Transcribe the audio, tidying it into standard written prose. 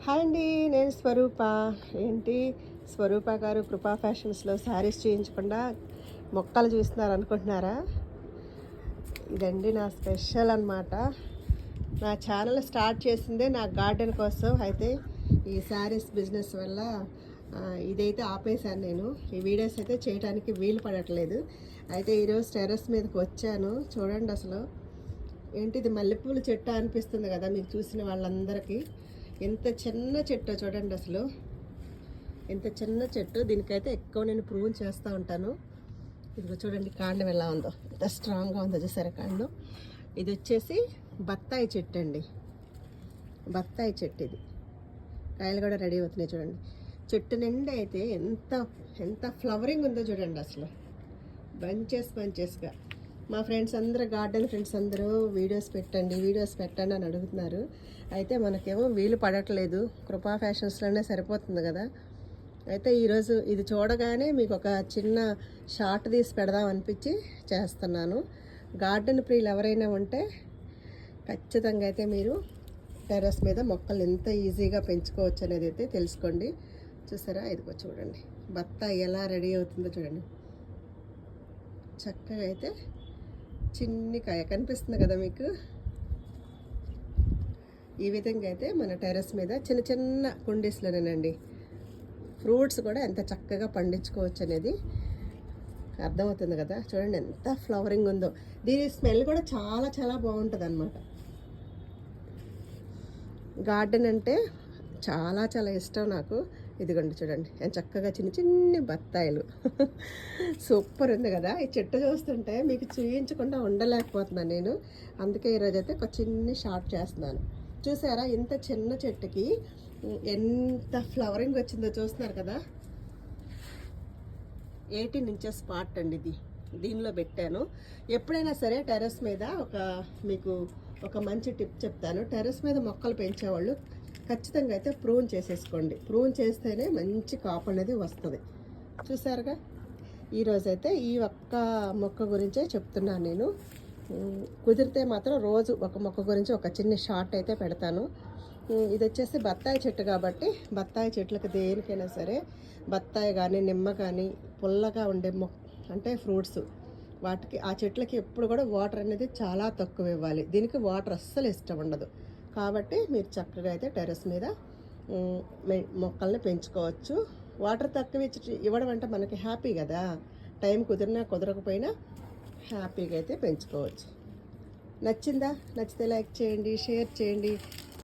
Hi అండి, నేను స్వరూప. ఏంటి స్వరూప గారు కృపా ఫ్యాషన్స్లో శారీస్ చేయించకుండా మొక్కలు చూస్తున్నారు అనుకుంటున్నారా? ఇదండి నా స్పెషల్ అన్నమాట. నా ఛానల్ స్టార్ట్ చేసిందే నా గార్డెన్ కోసం. అయితే ఈ శారీస్ బిజినెస్ వల్ల ఇదైతే ఆపేశాను. నేను ఈ వీడియోస్ అయితే చేయడానికి వీలు పడట్లేదు. అయితే ఈరోజు టెర్రస్ మీదకి వచ్చాను. చూడండి అసలు ఏంటిది మల్లెపూల చెట్టు అనిపిస్తుంది కదా మీకు చూసిన వాళ్ళందరికీ. ఎంత చిన్న చెట్టు చూడండి అసలు, ఎంత చిన్న చెట్టు. దీనికైతే ఎక్కువ నేను ప్రూవ్ చేస్తూ ఉంటాను. ఇదిగో చూడండి కాండం ఎలా ఉందో, ఎంత స్ట్రాంగ్గా ఉందో చూసారా కాండం. ఇది వచ్చేసి బత్తాయి చెట్టు అండి, బత్తాయి చెట్టు. ఇది కాయలు కూడా రెడీ అవుతున్నాయి చూడండి. చెట్టు నిండా అయితే ఎంత ఎంత ఫ్లవరింగ్ ఉందో చూడండి అసలు, బంచెస్గా. మా ఫ్రెండ్స్ అందరూ, గార్డెన్ ఫ్రెండ్స్ అందరూ వీడియోస్ పెట్టండి అని అడుగుతున్నారు. అయితే మనకేమో వీలు పడట్లేదు, కృపా ఫ్యాషన్స్లోనే సరిపోతుంది కదా. అయితే ఈరోజు ఇది చూడగానే మీకు ఒక చిన్న షార్ట్ తీసి పెడదాం అనిపించి చేస్తున్నాను. గార్డెన్ ప్రియులు ఎవరైనా ఉంటే ఖచ్చితంగా అయితే మీరు టెర్రస్ మీద మొక్కలు ఎంత ఈజీగా పెంచుకోవచ్చు అనేది అయితే తెలుసుకోండి. చూసారా, ఇదిగో చూడండి బత్తాయి ఎలా రెడీ అవుతుందో చూడండి. చక్కగా అయితే చిన్ని కాయ కనిపిస్తుంది కదా మీకు. ఈ విధంగా అయితే మన టెర్రస్ మీద చిన్న చిన్న కుండీస్లోనేనండి ఫ్రూట్స్ కూడా ఎంత చక్కగా పండించుకోవచ్చు అనేది అర్థమవుతుంది కదా. చూడండి ఎంత ఫ్లవరింగ్ ఉందో. దీని స్మెల్ కూడా చాలా చాలా బాగుంటుంది అన్నమాట. గార్డెన్ అంటే చాలా చాలా ఇష్టం నాకు. ఇదిగోండి చూడండి ఎంత చక్కగా చిన్న చిన్ని బత్తాయిలు. సూపర్ ఉంది కదా. ఈ చెట్టు చూస్తుంటే మీకు చూపించకుండా ఉండలేకపోతున్నాను నేను. అందుకే ఈరోజు అయితే ఒక చిన్న షార్ట్ చేస్తున్నాను. చూసారా ఇంత చిన్న చెట్టుకి ఎంత ఫ్లవరింగ్ వచ్చిందో చూస్తున్నారు కదా. 18 ఇంచెస్ పార్ట్ అండి ఇది. దీనిలో పెట్టాను. ఎప్పుడైనా సరే టెర్రస్ మీద మీకు ఒక మంచి టిప్ చెప్తాను. టెర్రస్ మీద మొక్కలు పెంచేవాళ్ళు ఖచ్చితంగా అయితే ప్రూన్ చేసేసుకోండి. ప్రూన్ చేస్తేనే మంచి కాపు అనేది వస్తుంది. చూసారుగా, ఈరోజైతే ఈ ఒక్క మొక్క గురించే చెప్తున్నాను నేను. కుదిరితే మాత్రం రోజు ఒక మొక్క గురించి ఒక చిన్న షార్ట్ అయితే పెడతాను. ఇది వచ్చేసి బత్తాయి చెట్టు కాబట్టి బత్తాయి చెట్లకు దేనికైనా సరే బత్తాయి కానీ నిమ్మ కానీ పుల్లగా ఉండే అంటే ఫ్రూట్స్, వాటికి ఆ చెట్లకి ఎప్పుడు కూడా వాటర్ అనేది చాలా తక్కువ ఇవ్వాలి. దీనికి వాటర్ అస్సలు ఇష్టం ఉండదు. కాబట్టి మీరు చక్కగా అయితే టెర్రస్ మీద మొక్కల్ని పెంచుకోవచ్చు. వాటర్ తక్కువ ఇవ్వడం అంటే మనకి హ్యాపీ కదా. టైం కుదిరినా కుదరకపోయినా హ్యాపీగా అయితే పెంచుకోవచ్చు. నచ్చిందా? నచ్చితే లైక్ చేయండి, షేర్ చేయండి,